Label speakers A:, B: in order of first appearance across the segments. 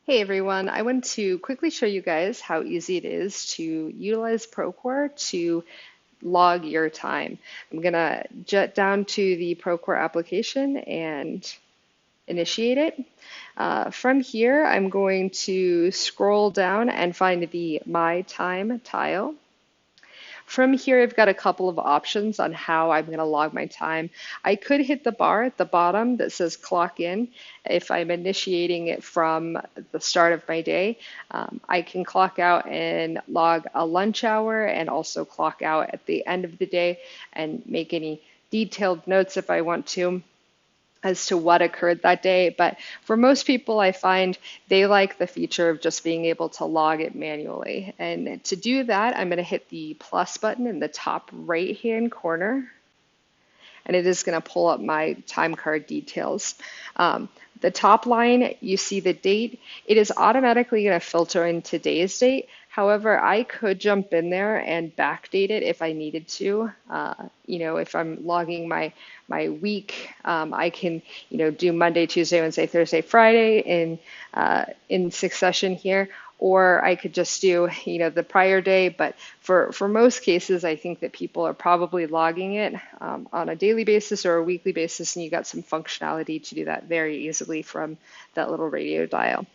A: Hey everyone, I want to quickly show you guys how easy it is to utilize Procore to log your time. I'm gonna jet down to the Procore application and initiate it. From here, I'm going to scroll down and find the My Time tile. From here, I've got a couple of options on how I'm going to log my time. I could hit the bar at the bottom that says clock in if I'm initiating it from the start of my day. I can clock out and log a lunch hour and also clock out at the end of the day and make any detailed notes if I want to as to what occurred that day. But for most people, I find they like the feature of just being able to log it manually. And to do that, I'm going to hit the plus button in the top right hand corner, and it is going to pull up my time card details. The top line, you see the date. It is automatically going to filter in today's date. However, I could jump in there and backdate it if I needed to. If I'm logging my week, I can do Monday, Tuesday, Wednesday, Thursday, Friday in succession here, or I could just do the prior day. But for most cases, I think that people are probably logging it on a daily basis or a weekly basis, and you got some functionality to do that very easily from that little radio dial.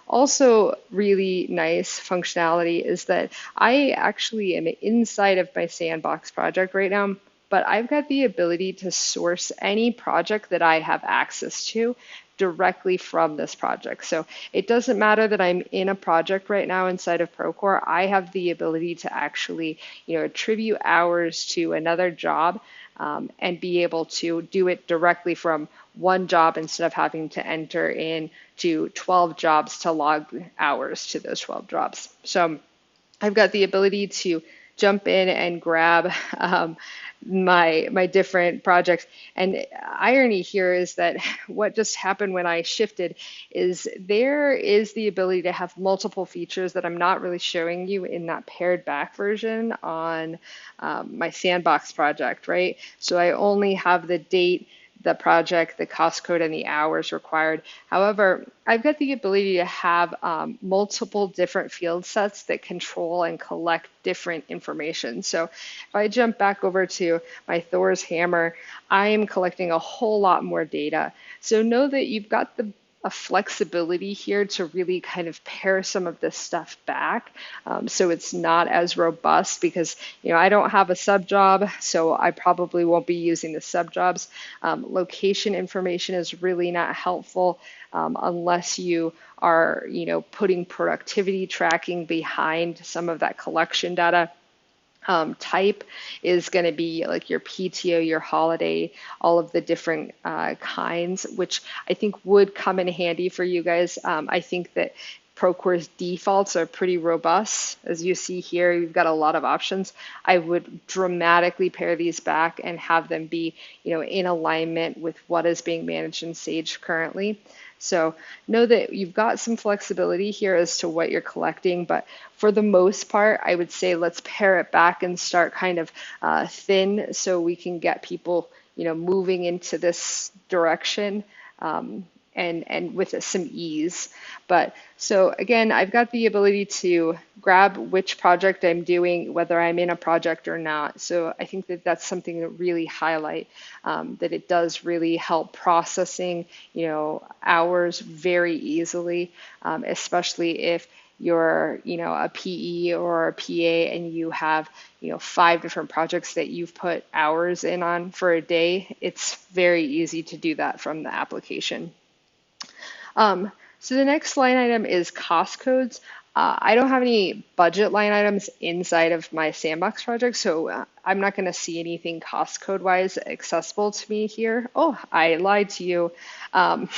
A: Also, really nice functionality is that I actually am inside of my sandbox project right now, but I've got the ability to source any project that I have access to directly from this project. So it doesn't matter that I'm in a project right now inside of Procore. I have the ability to actually, attribute hours to another job and be able to do it directly from one job instead of having to enter in to 12 jobs to log hours to those 12 jobs. So I've got the ability to jump in and grab my different projects. And irony here is that what just happened when I shifted is there is the ability to have multiple features that I'm not really showing you in that pared back version on my sandbox project, right? So I only have the date, the project, the cost code, and the hours required. However, I've got the ability to have multiple different field sets that control and collect different information. So if I jump back over to my Thor's hammer, I am collecting a whole lot more data. So know that you've got a flexibility here to really kind of pare some of this stuff back, so it's not as robust because I don't have a sub job, so I probably won't be using the sub jobs. Location information is really not helpful unless you are putting productivity tracking behind some of that collection data. Type is going to be like your PTO, your holiday, all of the different kinds, which I think would come in handy for you guys. I think that Procore's defaults are pretty robust. As you see here, you've got a lot of options. I would dramatically pare these back and have them be, in alignment with what is being managed in Sage currently. So know that you've got some flexibility here as to what you're collecting, but for the most part, I would say let's pare it back and start kind of thin so we can get people, moving into this direction. And with some ease. But so again, I've got the ability to grab which project I'm doing, whether I'm in a project or not. So I think that that's something that really highlight that it does really help processing, hours very easily, especially if you're, a PE or a PA and you have, 5 different projects that you've put hours in on for a day. It's very easy to do that from the application. So the next line item is cost codes. I don't have any budget line items inside of my sandbox project, so I'm not going to see anything cost code wise accessible to me here. Oh, I lied to you. Um,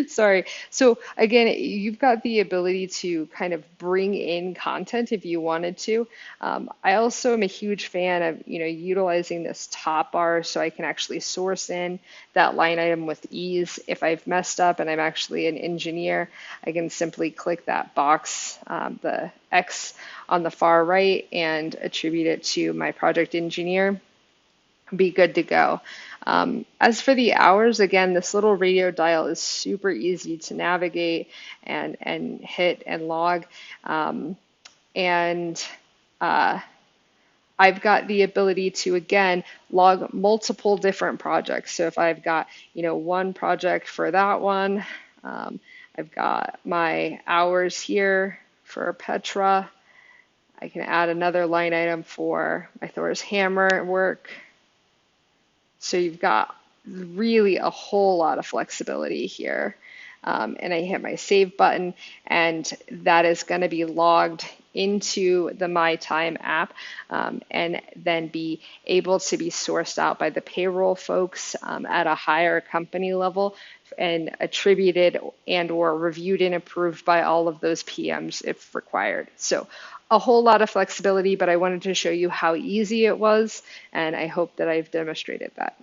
A: Sorry. So again, you've got the ability to kind of bring in content if you wanted to. I also am a huge fan of, utilizing this top bar so I can actually source in that line item with ease. If I've messed up and I'm actually an engineer, I can simply click that box, the X on the far right, and attribute it to my project engineer. be good to go. As for the hours, again, this little radio dial is super easy to navigate and hit and log. And I've got the ability to, again, log multiple different projects. So if I've got, one project for that one, I've got my hours here for Petra. I can add another line item for my Thor's hammer work. So you've got really a whole lot of flexibility here. And I hit my save button, and that is going to be logged into the My Time app, and then be able to be sourced out by the payroll folks at a higher company level and attributed and or reviewed and approved by all of those PMs if required. So a whole lot of flexibility, but I wanted to show you how easy it was, and I hope that I've demonstrated that.